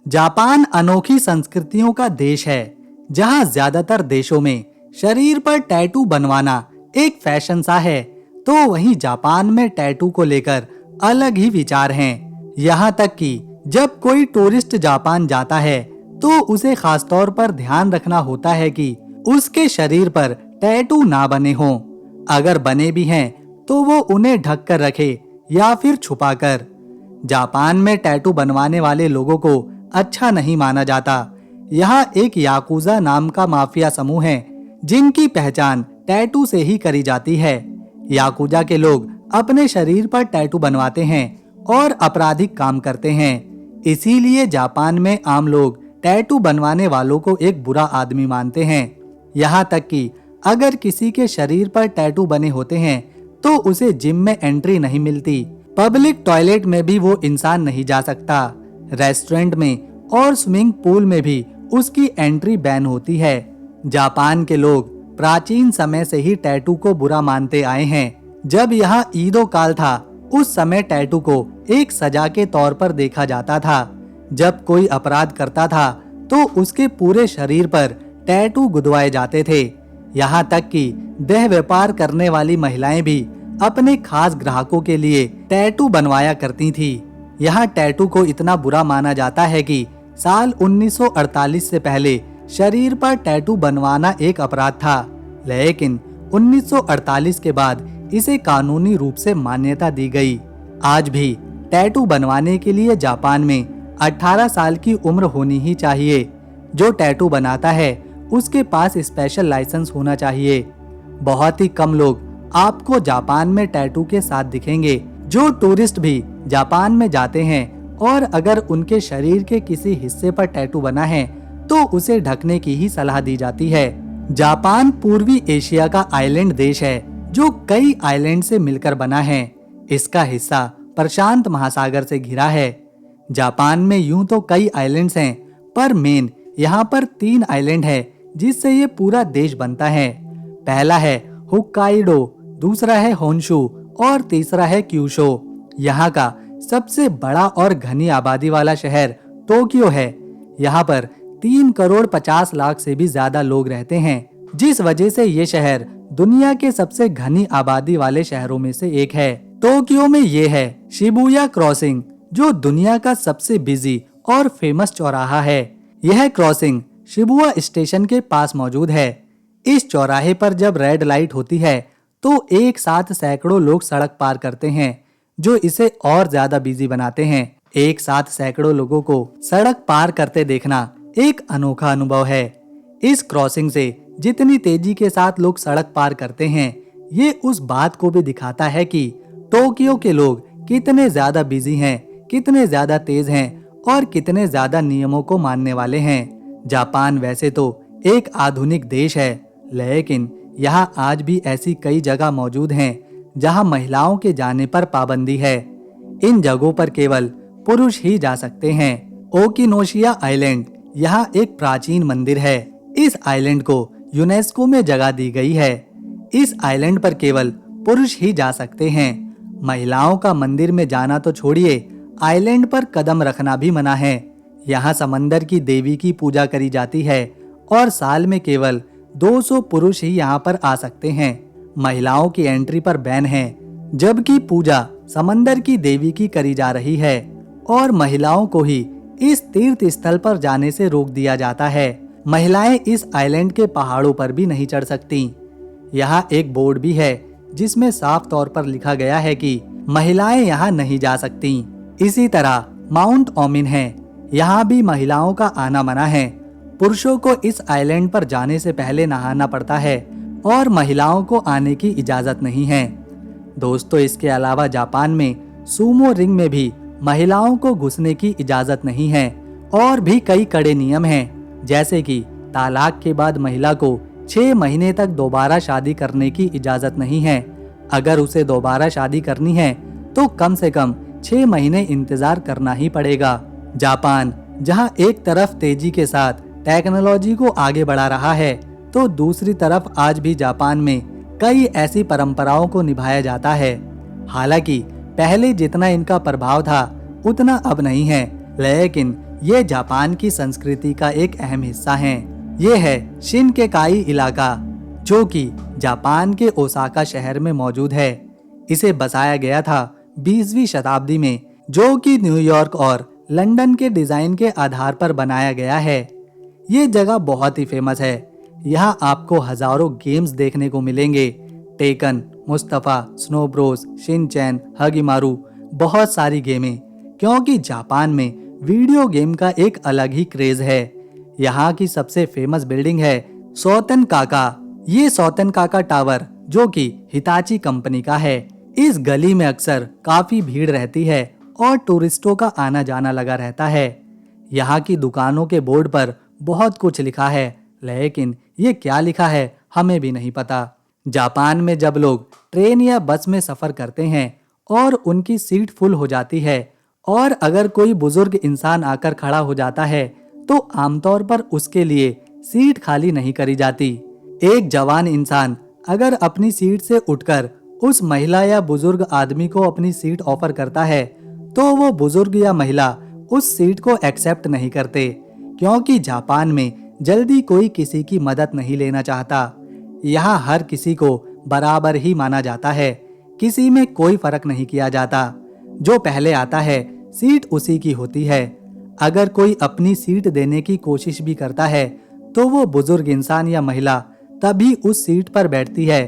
Japan अनोखी संस्कृतियों का देश है, जहां ज्यादातर देशों में शरीर पर टैटू बनवाना एक फैशन सा है, तो वहीं जापान में टैटू को लेकर अलग ही विचार हैं। यहाँ तक कि जब कोई टूरिस्ट जापान जाता है, तो उसे खासतौर पर ध्यान रखना होता है कि उसके शरीर पर टैटू ना बने हों। अगर बने भी हैं, तो वो उन्हें ढक कर रखे या फिर छुपाकर। जापान में टैटू बनवाने वाले लोगों को अच्छा नहीं माना जाता। यहाँ एक याकुजा नाम का माफिया समूह है, जिनकी पहचान टैटू से ही करी जाती है। याकुजा के लोग अपने शरीर पर टैटू बनवाते हैं और आपराधिक काम करते हैं। इसीलिए जापान में आम लोग टैटू बनवाने वालों को एक बुरा आदमी मानते हैं। यहाँ तक कि अगर किसी के शरीर पर टैटू बने होते हैं, तो उसे जिम में एंट्री नहीं मिलती। पब्लिक टॉयलेट में भी वो इंसान नहीं जा सकता। रेस्टोरेंट में और स्विमिंग पूल में भी उसकी एंट्री बैन होती है। जापान के लोग प्राचीन समय से ही टैटू को बुरा मानते आए हैं। जब यहाँ ईदो काल था, उस समय टैटू को एक सजा के तौर पर देखा जाता था। जब कोई अपराध करता था, तो उसके पूरे शरीर पर टैटू गुदवाए जाते थे। यहाँ तक कि देह व्यापार करने वाली महिलाएं भी अपने खास ग्राहकों के लिए टैटू बनवाया करती थी। यहाँ टैटू को इतना बुरा माना जाता है कि साल 1948 से पहले शरीर पर टैटू बनवाना एक अपराध था, लेकिन 1948 के बाद इसे कानूनी रूप से मान्यता दी गई। आज भी टैटू बनवाने के लिए जापान में 18 साल की उम्र होनी ही चाहिए। जो टैटू बनाता है, उसके पास स्पेशल लाइसेंस होना चाहिए। बहुत ही कम लोग आपको जापान में टैटू के साथ दिखेंगे। जो टूरिस्ट भी जापान में जाते हैं और अगर उनके शरीर के किसी हिस्से पर टैटू बना है, तो उसे ढकने की ही सलाह दी जाती है। जापान पूर्वी एशिया का आइलैंड देश है, जो कई आइलैंड से मिलकर बना है। इसका हिस्सा प्रशांत महासागर से घिरा है। जापान में यूं तो कई आइलैंड्स हैं, पर मेन यहाँ पर 3 आइलैंड है, जिससे ये पूरा देश बनता है। पहला है होक्काइडो, दूसरा है होन्शु और तीसरा है क्यूशो। यहाँ का सबसे बड़ा और घनी आबादी वाला शहर टोक्यो है। यहाँ पर 3 करोड़ 50 लाख से भी ज्यादा लोग रहते हैं, जिस वजह से ये शहर दुनिया के सबसे घनी आबादी वाले शहरों में से एक है। टोक्यो में ये है शिबुया क्रॉसिंग, जो दुनिया का सबसे बिजी और फेमस चौराहा है। यह क्रॉसिंग शिबुया स्टेशन के पास मौजूद है। इस चौराहे पर जब रेड लाइट होती है, तो एक साथ सैकड़ों लोग सड़क पार करते हैं, जो इसे और ज्यादा बिजी बनाते हैं। एक साथ सैकड़ों लोगों को सड़क पार करते देखना एक अनोखा अनुभव है। इस क्रॉसिंग से जितनी तेजी के साथ लोग सड़क पार करते हैं, ये उस बात को भी दिखाता है कि टोक्यो के लोग कितने ज्यादा बिजी हैं, कितने ज्यादा तेज हैं और कितने ज्यादा नियमों को मानने वाले हैं। जापान वैसे तो एक आधुनिक देश है, लेकिन यहाँ आज भी ऐसी कई जगह मौजूद हैं जहाँ महिलाओं के जाने पर पाबंदी है। इन जगहों पर केवल पुरुष ही जा सकते हैं। ओकिनोशिया आइलैंड यहाँ एक प्राचीन मंदिर है। इस आइलैंड को यूनेस्को में जगह दी गई है। इस आइलैंड पर केवल पुरुष ही जा सकते हैं। महिलाओं का मंदिर में जाना तो छोड़िए, आइलैंड पर कदम रखना भी मना है। यहाँ समंदर की देवी की पूजा करी जाती है और साल में केवल 200 पुरुष ही यहाँ पर आ सकते हैं। महिलाओं की एंट्री पर बैन है, जबकि पूजा समंदर की देवी की करी जा रही है और महिलाओं को ही इस तीर्थ स्थल पर जाने से रोक दिया जाता है। महिलाएं इस आइलैंड के पहाड़ों पर भी नहीं चढ़ सकती। यहाँ एक बोर्ड भी है, जिसमें साफ तौर पर लिखा गया है कि महिलाएं यहाँ नहीं जा सकती। इसी तरह माउंट ओमिन है, यहाँ भी महिलाओं का आना मना है। पुरुषों को इस आइलैंड पर जाने से पहले नहाना पड़ता है और महिलाओं को आने की इजाजत नहीं है। दोस्तों, इसके अलावा जापान में सूमो रिंग में भी महिलाओं को घुसने की इजाजत नहीं है और भी कई कड़े नियम हैं, जैसे कि तालाक के बाद महिला को 6 महीने तक दोबारा शादी करने की इजाजत नहीं है। अगर उसे दोबारा शादी करनी है, तो कम से कम 6 महीने इंतजार करना ही पड़ेगा। जापान जहां एक तरफ तेजी के साथ टेक्नोलॉजी को आगे बढ़ा रहा है, तो दूसरी तरफ आज भी जापान में कई ऐसी परंपराओं को निभाया जाता है। हालांकि पहले जितना इनका प्रभाव था, उतना अब नहीं है, लेकिन ये जापान की संस्कृति का एक अहम हिस्सा हैं। ये है शिनकेकाई इलाका, जो कि जापान के ओसाका शहर में मौजूद है। इसे बसाया गया था 20वीं शताब्दी में, जो कि न्यूयॉर्क और लंदन के डिजाइन के आधार पर बनाया गया है। ये जगह बहुत ही फेमस है। यहाँ आपको हजारों गेम्स देखने को मिलेंगे। Tekken, Mustafa, snow bros, Shinchan, Hagemaru, बहुत सारी गेमें, क्योंकि जापान में वीडियो गेम का एक अलग ही क्रेज है। यहाँ की सबसे फेमस बिल्डिंग है सोतन काका। ये सोतन काका टावर, जो कि हिताची कंपनी का है। इस गली में अक्सर काफी भीड़ रहती है और टूरिस्टों का आना जाना लगा रहता है। यहाँ की दुकानों के बोर्ड पर बहुत कुछ लिखा है, लेकिन ये क्या लिखा है हमें भी नहीं पता। जापान में जब लोग ट्रेन या बस में सफर करते हैं और उनकी सीट फुल हो जाती है और अगर कोई बुजुर्ग इंसान आकर खड़ा हो जाता है, तो आमतौर पर उसके लिए सीट खाली नहीं करी जाती। एक जवान इंसान अगर अपनी सीट से उठकर उस महिला या बुजुर्ग आदमी को अपनी सीट ऑफर करता है, तो वो बुजुर्ग या महिला उस सीट को एक्सेप्ट नहीं करते, क्योंकि जापान में जल्दी कोई किसी की मदद नहीं लेना चाहता। यहाँ हर किसी को बराबर ही माना जाता है, किसी में कोई फर्क नहीं किया जाता। जो पहले आता है सीट उसी की होती है। अगर कोई अपनी सीट देने की कोशिश भी करता है, तो वो बुजुर्ग इंसान या महिला तभी उस सीट पर बैठती है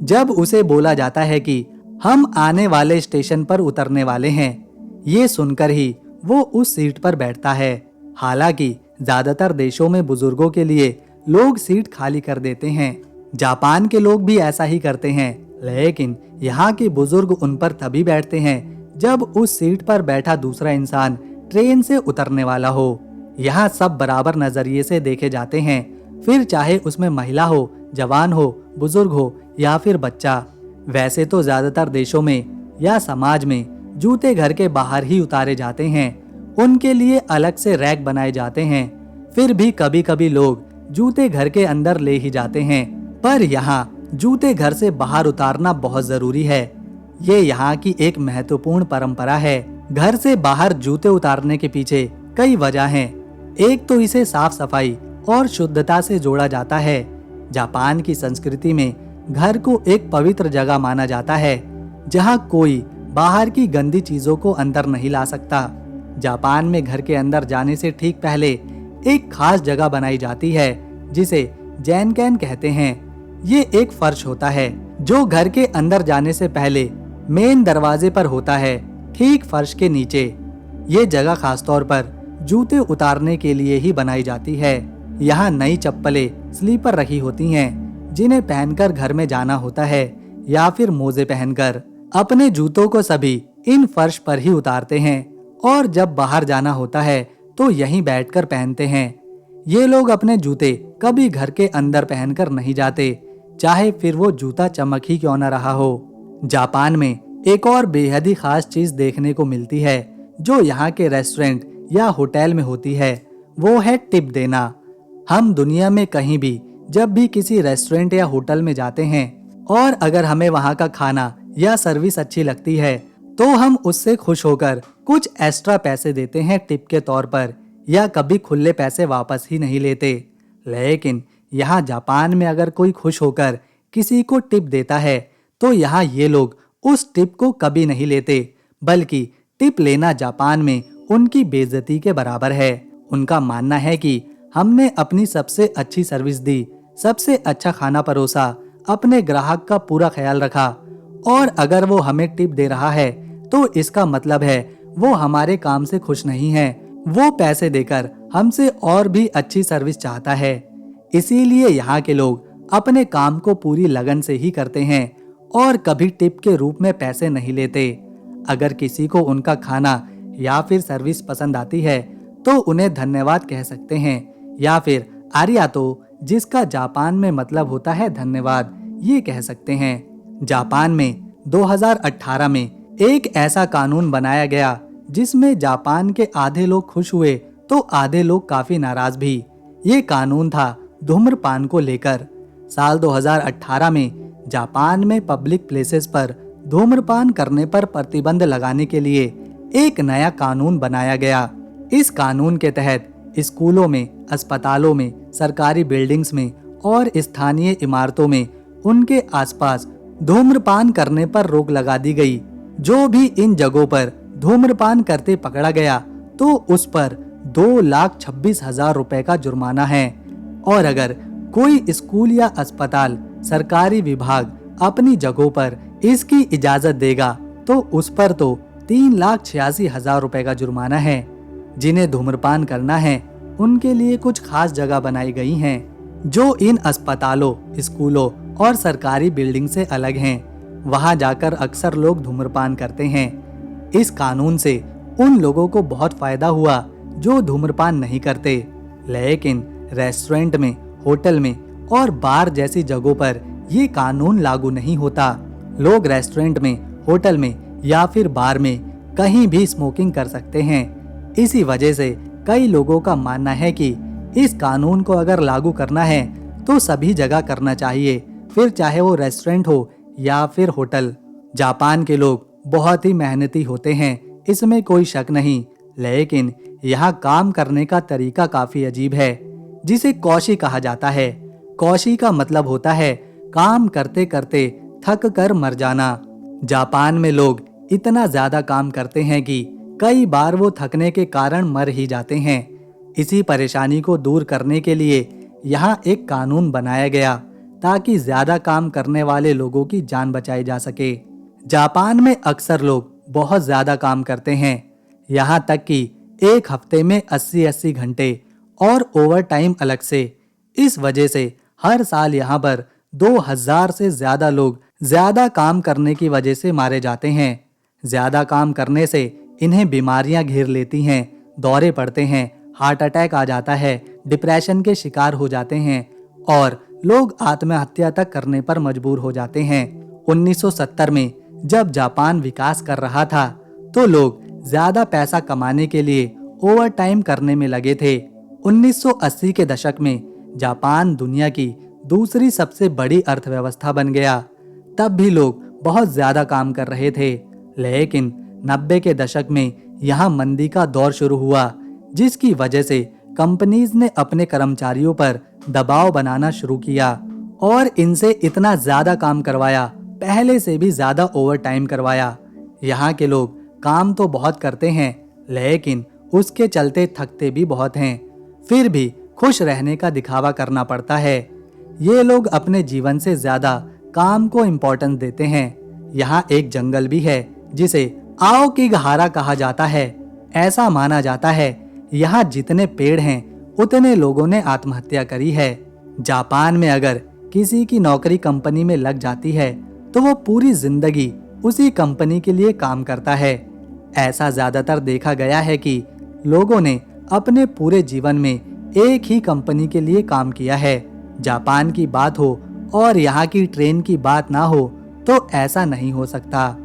जब उसे बोला जाता है कि हम आने वाले स्टेशन पर उतरने वाले हैं। ये सुनकर ही वो उस सीट पर बैठता है। हालांकि ज्यादातर देशों में बुजुर्गों के लिए लोग सीट खाली कर देते हैं। जापान के लोग भी ऐसा ही करते हैं, लेकिन यहाँ के बुजुर्ग उन पर तभी बैठते हैं जब उस सीट पर बैठा दूसरा इंसान ट्रेन से उतरने वाला हो। यहाँ सब बराबर नजरिए से देखे जाते हैं, फिर चाहे उसमें महिला हो, जवान हो, बुजुर्ग हो या फिर बच्चा। वैसे तो ज्यादातर देशों में या समाज में जूते घर के बाहर ही उतारे जाते हैं, उनके लिए अलग से रैक बनाए जाते हैं। फिर भी कभी कभी लोग जूते घर के अंदर ले ही जाते हैं, पर यहाँ जूते घर से बाहर उतारना बहुत जरूरी है। ये यहाँ की एक महत्वपूर्ण परंपरा है। घर से बाहर जूते उतारने के पीछे कई वजह हैं। एक तो इसे साफ सफाई और शुद्धता से जोड़ा जाता है। जापान की संस्कृति में घर को एक पवित्र जगह माना जाता है, जहाँ कोई बाहर की गंदी चीजों को अंदर नहीं ला सकता। जापान में घर के अंदर जाने से ठीक पहले एक खास जगह बनाई जाती है, जिसे जैनकैन कहते हैं। ये एक फर्श होता है जो घर के अंदर जाने से पहले मेन दरवाजे पर होता है, ठीक फर्श के नीचे। ये जगह खासतौर पर जूते उतारने के लिए ही बनाई जाती है। यहाँ नई चप्पलें स्लीपर रखी होती हैं, जिन्हें पहनकर घर में जाना होता है, या फिर मोजे पहनकर। अपने जूतों को सभी इन फर्श पर ही उतारते हैं और जब बाहर जाना होता है तो यहीं बैठकर पहनते हैं। ये लोग अपने जूते कभी घर के अंदर पहनकर नहीं जाते, चाहे फिर वो जूता चमक ही क्यों न रहा हो। जापान में एक और बेहद ही खास चीज देखने को मिलती है, जो यहाँ के रेस्टोरेंट या होटल में होती है। वो है टिप देना। हम दुनिया में कहीं भी जब भी किसी रेस्टोरेंट या होटल में जाते हैं और अगर हमें वहाँ का खाना या सर्विस अच्छी लगती है, तो हम उससे खुश होकर कुछ एक्स्ट्रा पैसे देते हैं टिप के तौर पर, या कभी खुले पैसे वापस ही नहीं लेते। लेकिन यहाँ जापान में अगर कोई खुश होकर किसी को टिप देता है, तो यहाँ ये लोग उस टिप को कभी नहीं लेते, बल्कि टिप लेना जापान में उनकी बेइज्जती के बराबर है। उनका मानना है कि हमने अपनी सबसे अच्छी सर्विस दी, सबसे अच्छा खाना परोसा, अपने ग्राहक का पूरा ख्याल रखा, और अगर वो हमें टिप दे रहा है तो इसका मतलब है वो हमारे काम से खुश नहीं है। वो पैसे देकर हमसे और भी अच्छी सर्विस चाहता है। इसीलिए यहाँ के लोग अपने काम को पूरी लगन से ही करते हैं और कभी टिप के रूप में पैसे नहीं लेते। अगर किसी को उनका खाना या फिर सर्विस पसंद आती है, तो उन्हें धन्यवाद कह सकते हैं, या फिर आरियातो, जिसका जापान में मतलब होता है धन्यवाद, ये कह सकते हैं। जापान में 2018 में एक ऐसा कानून बनाया गया जिसमें जापान के आधे लोग खुश हुए तो आधे लोग काफी नाराज भी। ये कानून था धूम्रपान को लेकर। साल 2018 में जापान में पब्लिक प्लेसेस पर धूम्रपान करने पर प्रतिबंध लगाने के लिए एक नया कानून बनाया गया। इस कानून के तहत स्कूलों में, अस्पतालों में, सरकारी बिल्डिंग्स में और स्थानीय इमारतों में उनके आसपास धूम्रपान करने पर रोक लगा दी गई। जो भी इन जगहों पर धूम्रपान करते पकड़ा गया तो उस पर 2,26,000 रुपए का जुर्माना है। और अगर कोई स्कूल या अस्पताल, सरकारी विभाग अपनी जगहों पर इसकी इजाजत देगा तो उस पर तो 3,86,000 रुपए का जुर्माना है। जिन्हें धूम्रपान करना है उनके लिए कुछ खास जगह बनाई गई हैं जो इन अस्पतालों, स्कूलों और सरकारी बिल्डिंग से अलग हैं। वहां जाकर अक्सर लोग धूम्रपान करते हैं। इस कानून से उन लोगों को बहुत फायदा हुआ जो धूम्रपान नहीं करते, लेकिन रेस्टोरेंट में, होटल में और बार जैसी जगहों पर ये कानून लागू नहीं होता। लोग रेस्टोरेंट में, होटल में या फिर बार में कहीं भी स्मोकिंग कर सकते हैं। इसी वजह से कई लोगों का मानना है कि इस कानून को अगर लागू करना है तो सभी जगह करना चाहिए, फिर चाहे वो रेस्टोरेंट हो या फिर होटल। जापान के लोग बहुत ही मेहनती होते हैं, इसमें कोई शक नहीं, लेकिन यहाँ काम करने का तरीका काफी अजीब है, जिसे कौशी कहा जाता है। कौशी का मतलब होता है काम करते करते थक कर मर जाना। जापान में लोग इतना ज्यादा काम करते हैं कि कई बार वो थकने के कारण मर ही जाते हैं। इसी परेशानी को दूर करने के लिए यहाँ एक कानून बनाया गया ताकि ज्यादा काम करने वाले लोगों की जान बचाई जा सके। जापान में अक्सर लोग बहुत ज्यादा काम करते हैं, यहाँ तक कि एक हफ्ते में 80-80 घंटे और ओवर टाइम अलग से। इस वजह से हर साल यहाँ पर 2,000 से ज्यादा लोग ज्यादा काम करने की वजह से मारे जाते हैं। ज्यादा काम करने से इन्हें बीमारियां घेर लेती हैं, दौरे पड़ते हैं, हार्ट अटैक आ जाता है, डिप्रेशन के शिकार हो जाते हैं और लोग आत्महत्या तक करने पर मजबूर हो जाते हैं। 1970 में जब जापान विकास कर रहा था तो लोग ज्यादा पैसा कमाने के लिए ओवर टाइम करने में लगे थे। 1980 के दशक में जापान दुनिया की दूसरी सबसे बड़ी अर्थव्यवस्था बन गया। तब भी लोग बहुत ज्यादा काम कर रहे थे, लेकिन 90 के दशक में यहाँ मंदी का दौर शुरू हुआ, जिसकी वजह से कंपनीज ने अपने कर्मचारियों पर दबाव बनाना शुरू किया और इनसे इतना ज्यादा काम करवाया, पहले से भी ज्यादा ओवर टाइम करवाया। यहाँ के लोग काम तो बहुत करते हैं, लेकिन उसके चलते थकते भी बहुत हैं। फिर भी खुश रहने का दिखावा करना पड़ता है। ये लोग अपने जीवन से ज्यादा काम को इम्पोर्टेंस देते हैं। यहाँ एक जंगल भी है जिसे आओ की गहारा कहा जाता है। ऐसा माना जाता है यहाँ जितने पेड़ हैं उतने लोगों ने आत्महत्या करी है। जापान में अगर किसी की नौकरी कंपनी में लग जाती है तो वो पूरी जिंदगी उसी कंपनी के लिए काम करता है। ऐसा ज्यादातर देखा गया है कि लोगों ने अपने पूरे जीवन में एक ही कंपनी के लिए काम किया है। जापान की बात हो और यहाँ की ट्रेन की बात ना हो तो ऐसा नहीं हो सकता।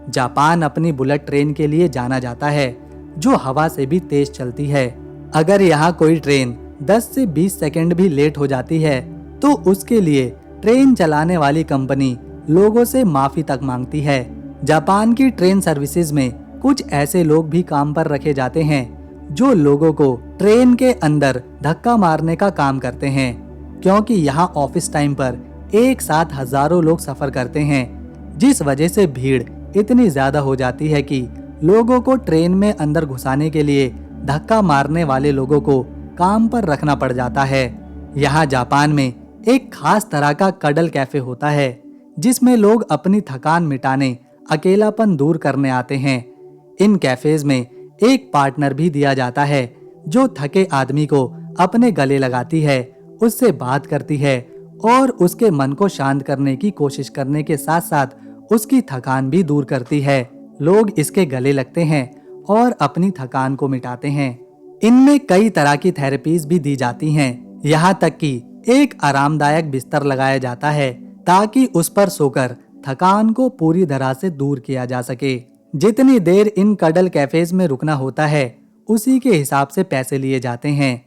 जापान अपनी बुलेट ट्रेन के लिए जाना जाता है जो हवा से भी तेज चलती है। अगर यहाँ कोई ट्रेन 10 से 20 सेकंड भी लेट हो जाती है तो उसके लिए ट्रेन चलाने वाली कंपनी लोगों से माफी तक मांगती है। जापान की ट्रेन सर्विसेज में कुछ ऐसे लोग भी काम पर रखे जाते हैं जो लोगों को ट्रेन के अंदर धक्का मारने का काम करते हैं, क्योंकि यहाँ ऑफिस टाइम पर एक साथ हजारों लोग सफर करते हैं, जिस वजह से भीड़ इतनी ज्यादा हो जाती है कि लोगों को ट्रेन में अंदर घुसाने के लिए धक्का मारने वाले लोगों को काम पर रखना पड़ जाता है। यहाँ जापान में एक खास तरह का कडल कैफे होता है जिसमें लोग अपनी थकान मिटाने, अकेलापन दूर करने आते हैं। इन कैफेज में एक पार्टनर भी दिया जाता है जो थके आदमी को अपने गले लगाती है, उससे बात करती है और उसके मन को शांत करने की कोशिश करने के साथ साथ उसकी थकान भी दूर करती है। लोग इसके गले लगते हैं और अपनी थकान को मिटाते हैं। इनमें कई तरह की थेरेपीज भी दी जाती हैं, यहाँ तक कि एक आरामदायक बिस्तर लगाया जाता है ताकि उस पर सोकर थकान को पूरी तरह से दूर किया जा सके। जितनी देर इन कडल कैफेज में रुकना होता है उसी के हिसाब से पैसे लिए जाते हैं।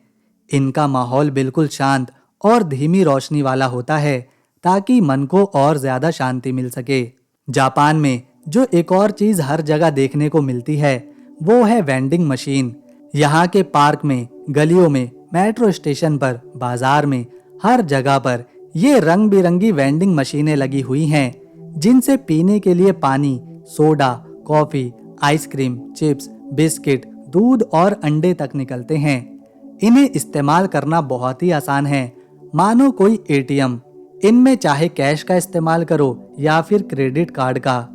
इनका माहौल बिल्कुल शांत और धीमी रोशनी वाला होता है ताकि मन को और ज्यादा शांति मिल सके। जापान में जो एक और चीज हर जगह देखने को मिलती है वो है वेंडिंग मशीन। यहाँ के पार्क में, गलियों में, मेट्रो स्टेशन पर, बाजार में, हर जगह पर ये रंग बिरंगी वेंडिंग मशीनें लगी हुई हैं, जिनसे पीने के लिए पानी, soda, coffee, ice cream, chips, biscuit, दूध और अंडे तक निकलते हैं। इन्हें इस्तेमाल करना बहुत ही आसान है, मानो कोई एटीएम। इनमें चाहे कैश का इस्तेमाल करो या फिर क्रेडिट कार्ड का।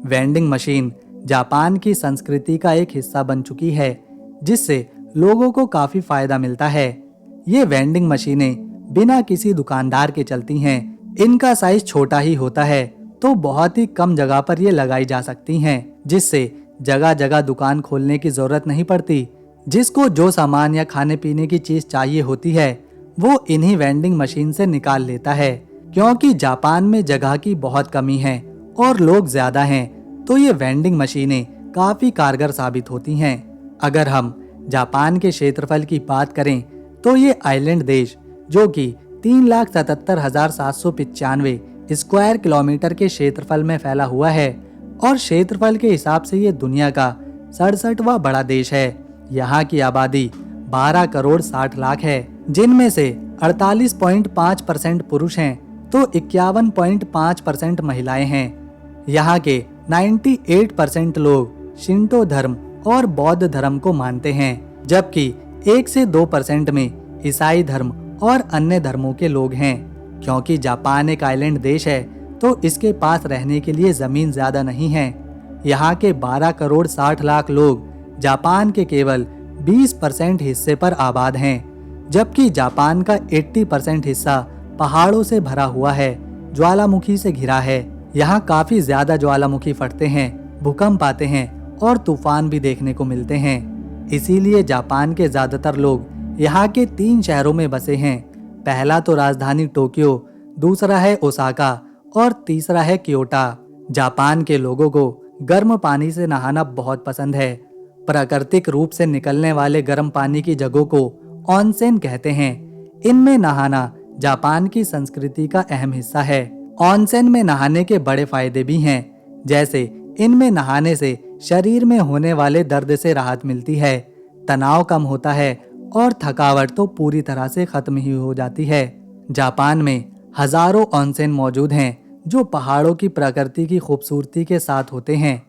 वेंडिंग मशीन जापान की संस्कृति का एक हिस्सा बन चुकी है, जिससे लोगों को काफी फायदा मिलता है। ये वेंडिंग मशीनें बिना किसी दुकानदार के चलती हैं। इनका साइज छोटा ही होता है, तो बहुत ही कम जगह पर ये लगाई जा सकती हैं, जिससे जगह जगह दुकान खोलने की जरूरत नहीं पड़ती। जिसको जो सामान या खाने पीने की चीज चाहिए होती है, वो इन्हीं वेंडिंग मशीन से निकाल लेता है। क्योंकि जापान में जगह की बहुत कमी है और लोग ज्यादा हैं, तो ये वेंडिंग मशीनें काफी कारगर साबित होती हैं। अगर हम जापान के क्षेत्रफल की बात करें, तो ये आइलैंड देश, जो कि 3,77,795 स्क्वायर किलोमीटर के क्षेत्रफल में फैला हुआ है और क्षेत्रफल के हिसाब से ये दुनिया का 67वां बड़ा देश है। यहाँ की आबादी 12 करोड़ 60 लाख है, जिनमें से 48.5% पुरुष हैं, तो 51.5% महिलाएं हैं। यहाँ के 98% लोग शिंटो धर्म और बौद्ध धर्म को मानते हैं, जबकि 1 से 2% में ईसाई धर्म और अन्य धर्मों के लोग हैं। क्योंकि जापान एक आइलैंड देश है, तो इसके पास रहने के लिए जमीन ज्यादा नहीं है। यहाँ के 12 करोड़ 60 लाख लोग जापान के केवल 20% हिस्से पर आबाद हैं, जबकि जापान का 80% हिस्सा पहाड़ों से भरा हुआ है, ज्वालामुखी से घिरा है। यहाँ काफी ज्यादा ज्वालामुखी फटते हैं, भूकंप आते हैं और तूफान भी देखने को मिलते हैं। इसीलिए जापान के ज्यादातर लोग यहाँ के 3 शहरों में बसे हैं। पहला तो राजधानी टोक्यो, दूसरा है ओसाका और तीसरा है क्योटो। जापान के लोगों को गर्म पानी से नहाना बहुत पसंद है। प्राकृतिक रूप से निकलने वाले गर्म पानी की जगहों को ऑनसेन कहते हैं। इनमें नहाना जापान की संस्कृति का अहम हिस्सा है। ऑनसेन में नहाने के बड़े फायदे भी हैं, जैसे इनमें नहाने से शरीर में होने वाले दर्द से राहत मिलती है, तनाव कम होता है और थकावट तो पूरी तरह से खत्म ही हो जाती है। जापान में हजारों ऑनसेन मौजूद हैं, जो पहाड़ों की प्रकृति की खूबसूरती के साथ होते हैं।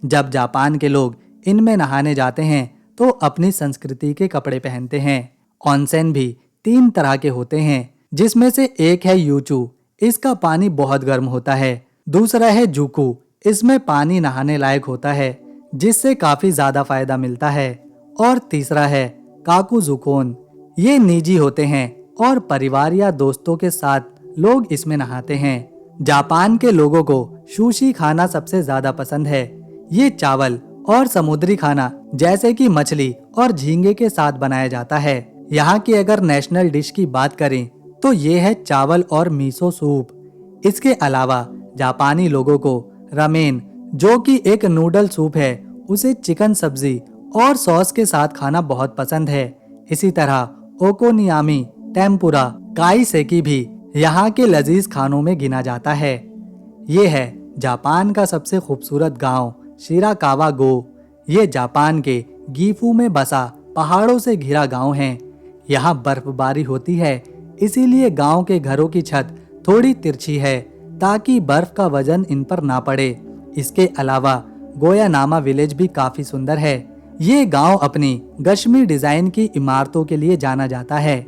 जब जापान के लोग इनमें नहाने जाते हैं, तो अपनी संस्कृति के कपड़े पहनते हैं। ऑनसेन भी 3 तरह के होते हैं, जिसमें से एक है यूचू, इसका पानी बहुत गर्म होता है। दूसरा है जुकू, इसमें पानी नहाने लायक होता है, जिससे काफी ज्यादा फायदा मिलता है। और तीसरा है काकुजुकोन, ये निजी होते हैं और परिवार या दोस्तों के साथ लोग इसमें नहाते हैं। जापान के लोगों को सुशी खाना सबसे ज्यादा पसंद है। ये चावल और समुद्री खाना जैसे कि मछली और झींगे के साथ बनाया जाता है। यहाँ की अगर नेशनल डिश की बात करें, तो ये है चावल और मिसो सूप। इसके अलावा जापानी लोगों को रामेन, जो कि एक नूडल सूप है, उसे चिकन सब्जी और सॉस के साथ खाना बहुत पसंद है। इसी तरह ओकोनियामी, टेम्पुरा, काईसेकी भी यहाँ के लजीज खानों में गिना जाता है। ये है जापान का सबसे खूबसूरत गांव शिराकावा-गो। ये जापान के गीफू में बसा पहाड़ों से घिरा गांव है। यहाँ बर्फबारी होती है, इसीलिए गांव के घरों की छत थोड़ी तिरछी है, ताकि बर्फ का वजन इन पर ना पड़े। इसके अलावा गोयानामा विलेज भी काफी सुंदर है। ये गांव अपनी गश्मी डिजाइन की इमारतों के लिए जाना जाता है।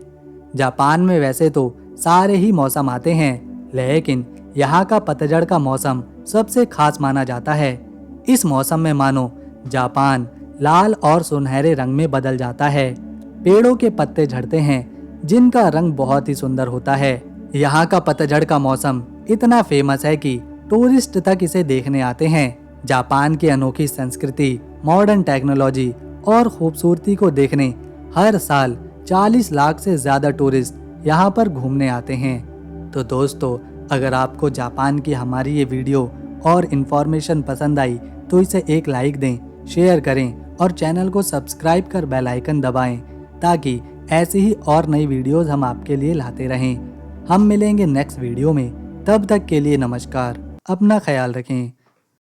जापान में वैसे तो सारे ही मौसम आते हैं, लेकिन यहाँ का पतझड़ का मौसम सबसे खास माना जाता है। इस मौसम में मानो जापान लाल और सुनहरे रंग में बदल जाता है। पेड़ों के पत्ते झड़ते हैं, जिनका रंग बहुत ही सुंदर होता है। यहाँ का पतझड़ का मौसम इतना फेमस है कि टूरिस्ट तक इसे देखने आते हैं। जापान की अनोखी संस्कृति, मॉडर्न टेक्नोलॉजी और खूबसूरती को देखने हर साल 40 लाख से ज्यादा टूरिस्ट यहाँ पर घूमने आते हैं। तो दोस्तों, अगर आपको जापान की हमारी ये वीडियो और इन्फॉर्मेशन पसंद आई, तो इसे एक लाइक दें, शेयर करें और चैनल को सब्सक्राइब कर बेल आइकन दबाएं, ताकि ऐसी ही और नई वीडियोस हम आपके लिए लाते रहें। हम मिलेंगे नेक्स्ट वीडियो में, तब तक के लिए नमस्कार, अपना ख्याल रखें।